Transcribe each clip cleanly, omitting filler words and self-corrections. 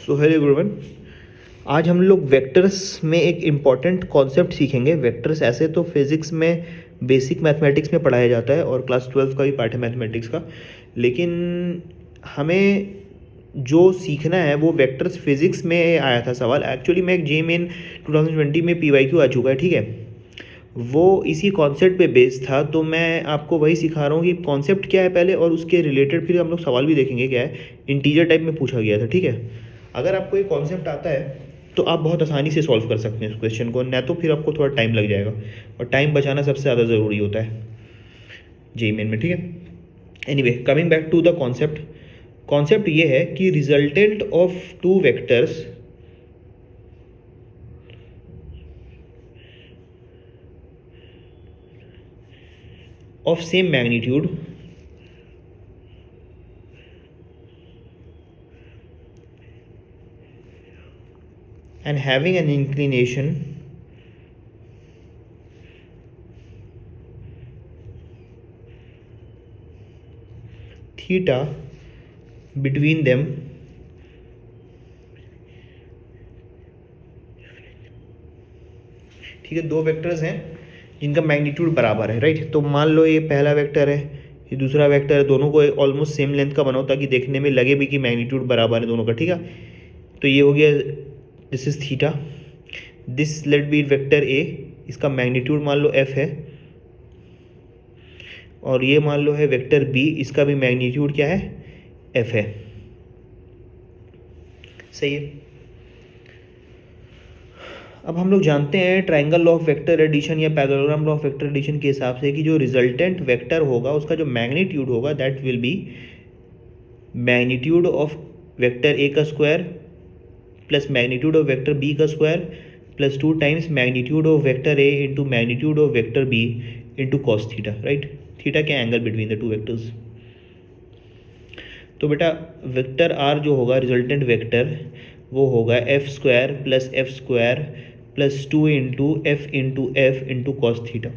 So hello everyone, आज हम लोग वेक्टर्स में एक इम्पॉर्टेंट कॉन्सेप्ट सीखेंगे। वेक्टर्स ऐसे तो फिज़िक्स में बेसिक मैथमेटिक्स में पढ़ाया जाता है और क्लास 12 का भी पार्ट है मैथमेटिक्स का, लेकिन हमें जो सीखना है वो वेक्टर्स फिज़िक्स में आया था सवाल। एक्चुअली में एक जेईई 2020 में पीवाईक्यू आ चुका है, ठीक है। वो इसी कॉन्सेप्ट पे बेस्ड था, तो मैं आपको वही सिखा रहा हूँ कि कॉन्सेप्ट क्या है पहले और उसके रिलेटेड फिर हम लोग सवाल भी देखेंगे क्या है। इंटीजर टाइप में पूछा गया था, ठीक है। अगर आपको ये कॉन्सेप्ट आता है तो आप बहुत आसानी से सॉल्व कर सकते हैं इस क्वेश्चन को, ना तो फिर आपको थोड़ा टाइम लग जाएगा, और टाइम बचाना सबसे ज़्यादा ज़रूरी होता है जेईई मेन में, ठीक है। Anyway, coming back to the concept. Concept ये है कि resultant of two vectors of same magnitude and having an inclination theta between them ठीक है। दो वेक्टर्स हैं जिनका मैग्नीट्यूड बराबर है, राइट। तो मान लो ये पहला वेक्टर है, ये दूसरा वेक्टर है, दोनों को ऑलमोस्ट सेम लेंथ का बनाओ ताकि देखने में लगे भी कि मैग्नीट्यूड बराबर है दोनों का, ठीक है। तो ये हो गया, this is theta, this let be vector A, इसका मैग्नीट्यूड मान लो एफ है, और ये मान लो है वेक्टर बी, इसका भी मैग्नीट्यूड क्या है, एफ है। सही है। अब हम लोग जानते हैं triangle law of vector addition या parallelogram law of vector addition के हिसाब से कि जो रिजल्टेंट वेक्टर होगा उसका जो मैग्नीट्यूड होगा that will be magnitude of vector A का square plus magnitude of vector B का square plus 2 times magnitude of vector A into magnitude of vector B into cos theta, right. Theta के angle between the two vectors. तो बेटा vector are जो होगा resultant vector वो होगा F square plus 2 into F into cos theta,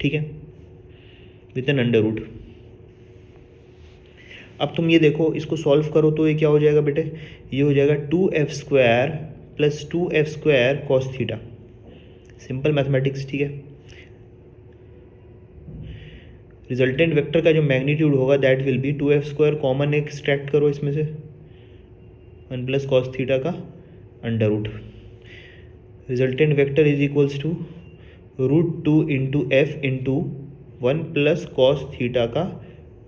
ठीक है, with N under root. अब तुम ये देखो, इसको सॉल्व करो तो ये क्या हो जाएगा बेटे, ये हो जाएगा 2f² plus 2f² cos theta. Simple mathematics, ठीक है। रिजल्टेंट वेक्टर का जो मैग्नीट्यूड होगा that will be 2f² common extract करो इसमें से 1 प्लस कॉस थीटा का under root. Resultant vector is equals to √2 into F into 1 plus cos theta का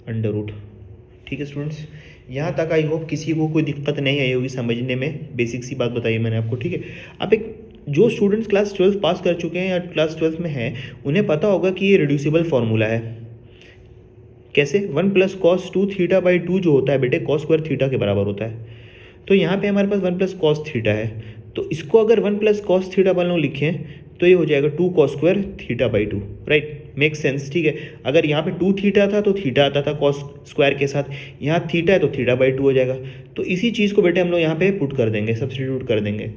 अंडर रूट, ठीक है स्टूडेंट्स। यहाँ तक आई होप किसी को कोई दिक्कत नहीं आई होगी समझने में, बेसिक सी बात बताई मैंने आपको, ठीक है। अब एक जो स्टूडेंट्स क्लास 12 पास कर चुके हैं या क्लास 12 में हैं उन्हें पता होगा कि ये रिड्यूसिबल फार्मूला है। कैसे, 1 प्लस कॉस 2 थीटा बाई 2 जो होता है बेटे कॉस स्क्वायर थीटा के बराबर होता है। तो यहाँ पे हमारे पास 1 प्लस कॉस थीटा है, तो इसको अगर 1 प्लस कॉस थीटा वालों लिखें तो ये हो जाएगा 2 cos square theta by 2, right, make sense, ठीक है। अगर यहाँ पे 2 थीटा था तो थीटा आता था कॉस स्क्वायर के साथ, यहाँ थीटा है तो थीटा बाई 2 हो जाएगा। तो इसी चीज़ को बेटे हम लोग यहाँ पे पुट कर देंगे, सब्सटीट्यूट कर देंगे।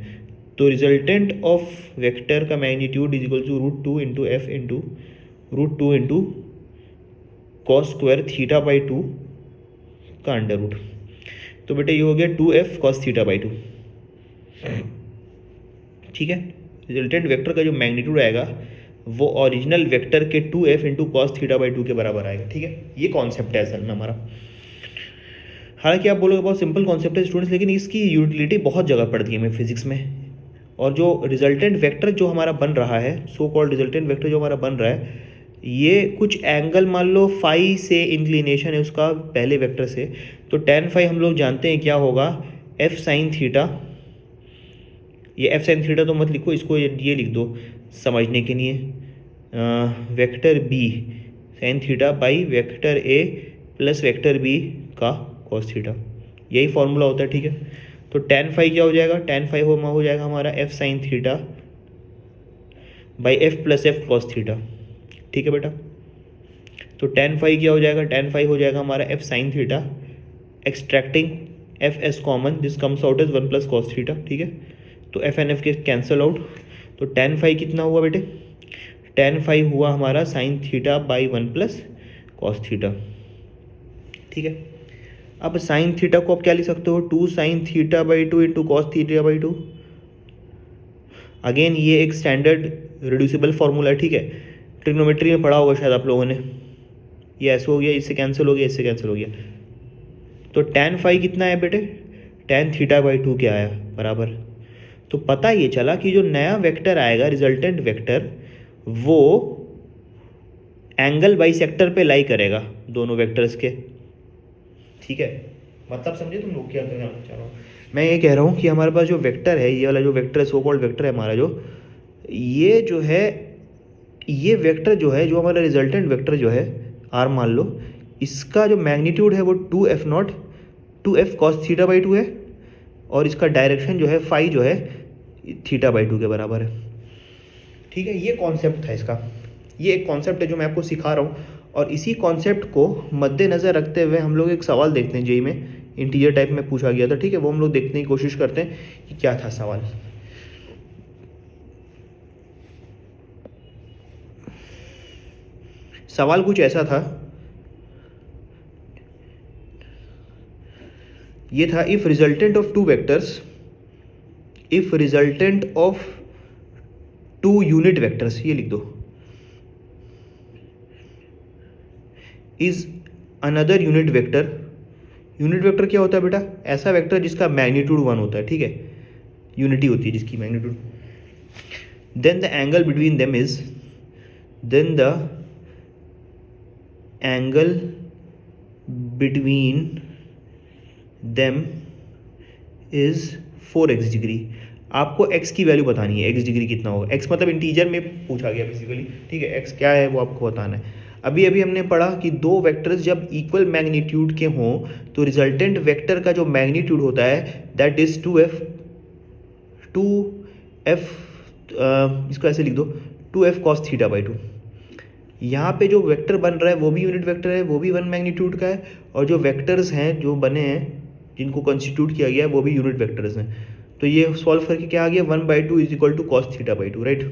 तो रिजल्टेंट ऑफ वेक्टर का magnitude is equal to √2 into F into √2 into cos square theta by 2 का अंडर रूट। तो बेटे ये हो गया 2f कॉस थीटा बाई 2, ठीक है। रिजल्टेंट वेक्टर का जो मैग्नीट्यूड आएगा वो ओरिजिनल वेक्टर के 2f into cos theta by 2 के बराबर आएगा, ठीक है। ये कॉन्सेप्ट है असल में हमारा। हालांकि आप बोलोगे बहुत सिंपल कॉन्सेप्ट है स्टूडेंट्स, लेकिन इसकी यूटिलिटी बहुत जगह पड़ती है हमें फिजिक्स में। और जो रिजल्टेंट वेक्टर जो हमारा बन रहा है, सो कॉल्ड रिजल्टेंट वेक्टर जो हमारा बन रहा है, ये कुछ एंगल मान लो फाई से इंक्लिनेशन है उसका पहले वेक्टर से, तो tan फाई हम लोग जानते हैं क्या होगा, f साइन थीटा। ये f साइन थीटा तो मत लिखो, इसको ये लिख दो समझने के लिए, vector b sign theta by vector a plus vector b का कॉस थीटा, यही फॉर्मूला होता है, ठीक है। तो tan फाई क्या हो जाएगा, tan फाई हो जाएगा हमारा f sine theta by f plus f cos theta, ठीक है बेटा। तो tan फाई क्या हो जाएगा, tan फाई हो जाएगा हमारा f sine theta extracting F as common, this comes out as 1 plus cos theta, ठीक है। तो एफ एन एफ के कैंसिल आउट, तो tan फाई कितना हुआ बेटे, tan फाई हुआ हमारा sine theta by 1 plus cos theta, ठीक है। अब साइन थीटा को आप क्या लिख सकते हो, 2 sign theta by 2 into cos theta by 2। Again ये एक स्टैंडर्ड रिड्यूसिबल फार्मूला है, ठीक है, ट्रिग्नोमेट्री में पढ़ा होगा शायद आप लोगों ने। ये ऐसे हो गया, इससे कैंसिल हो गया, इससे कैंसिल हो गया, तो tan फाई कितना है बेटे, tan थीटा बाई 2 क्या आया बराबर। तो पता ये चला कि जो नया वेक्टर आएगा रिजल्टेंट वेक्टर, वो एंगल बाइसेक्टर पे लाई करेगा दोनों वेक्टर्स के, ठीक है। मतलब समझे तुम लोग क्या करना चाह रहा हूँ मैं, ये कह रहा हूँ कि हमारे पास जो वेक्टर है, ये वाला जो वेक्टर है, सो कॉल्ड वेक्टर है हमारा, ये जो है, ये वेक्टर जो है, जो हमारा रिजल्टेंट वेक्टर जो है आर मान लो, इसका जो मैग्नीट्यूड है वो 2f0 2f cos theta by 2 है, और इसका डायरेक्शन जो है फाई जो है थीटा बाई 2 के बराबर है, ठीक है। ये कॉन्सेप्ट था इसका, ये एक कॉन्सेप्ट है जो मैं आपको सिखा रहा हूँ। और इसी कॉन्सेप्ट को मद्देनज़र रखते हुए हम लोग एक सवाल देखते हैं, जेई में इंटीजर टाइप में पूछा गया था, ठीक है, वो हम लोग देखने की कोशिश करते हैं कि क्या था सवाल। सवाल कुछ ऐसा था, ये था, if resultant of two vectors, if resultant of two unit vectors, ये लिख दो, is another unit vector. Unit vector क्या होता है बेटा, ऐसा वेक्टर जिसका मैग्नीट्यूड 1 होता है, ठीक है, यूनिटी होती है जिसकी magnitude. Then the angle between them is, then the angle between them is 4x degree. आपको x की वैल्यू बतानी है, x डिग्री कितना होगा, x मतलब इंटीजर में पूछा गया बेसिकली, ठीक है, x क्या है वो आपको बताना है। अभी अभी हमने पढ़ा कि दो वेक्टर्स जब इक्वल मैग्नीट्यूड के हों तो रिजल्टेंट वेक्टर का जो मैग्नीट्यूड होता है दैट इज 2f, इसको ऐसे लिख दो, 2f कॉस थीटा बाई 2। यहाँ पे जो वेक्टर बन रहा है वो भी यूनिट वेक्टर है, वो भी 1 मैग्नीट्यूड का है, और जो वेक्टर्स हैं जो बने हैं जिनको कॉन्स्टिट्यूट किया गया है वो भी यूनिट वेक्टर्स हैं। तो ये सॉल्व करके क्या आ गया, 1/2 is equal to cos theta by 2, right.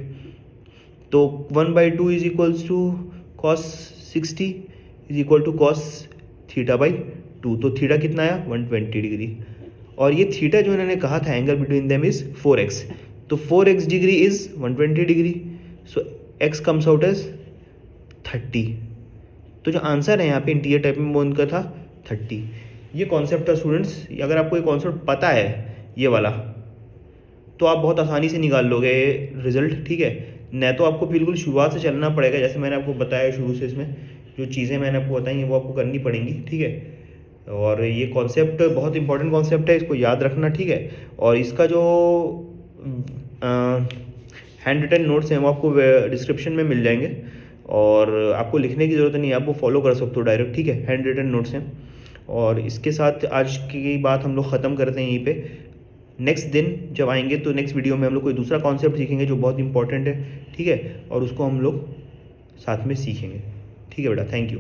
तो 1/2 is equals to cos 60 is equal to cos theta by 2। तो थीटा कितना आया, 120 डिग्री, और ये थीटा जो इन्होंने कहा था angle between them is 4x, तो 4x degree is 120 degree, so x comes out as 30। तो जो आंसर है यहाँ पे इंटीजर टाइप में वो उनका था 30। ये कॉन्सेप्ट है स्टूडेंट्स, अगर आपको ये कॉन्सेप्ट पता है ये वाला, तो आप बहुत आसानी से निकाल लोगे रिजल्ट, ठीक है। न तो आपको बिल्कुल शुरुआत से चलना पड़ेगा, जैसे मैंने आपको बताया शुरू से, इसमें जो चीज़ें मैंने आपको बताई हैं वो आपको करनी पड़ेंगी, ठीक है। और ये कॉन्सेप्ट बहुत इंपॉर्टेंट कॉन्सेप्ट है, इसको याद रखना, ठीक है। और इसका जो हैंड रिटन नोट्स हैं वो आपको डिस्क्रिप्शन में मिल जाएंगे, और आपको लिखने की ज़रूरत नहीं है, आप वो फॉलो कर सकते हो डायरेक्ट, ठीक है, हैंड रिटन नोट्स हैं। और इसके साथ आज की बात हम लोग ख़त्म करते हैं यहीं पे। नेक्स्ट दिन जब आएंगे तो नेक्स्ट वीडियो में हम लोग कोई दूसरा कॉन्सेप्ट सीखेंगे जो बहुत इंपॉर्टेंट है, ठीक है, और उसको हम लोग साथ में सीखेंगे, ठीक है बेटा, थैंक यू।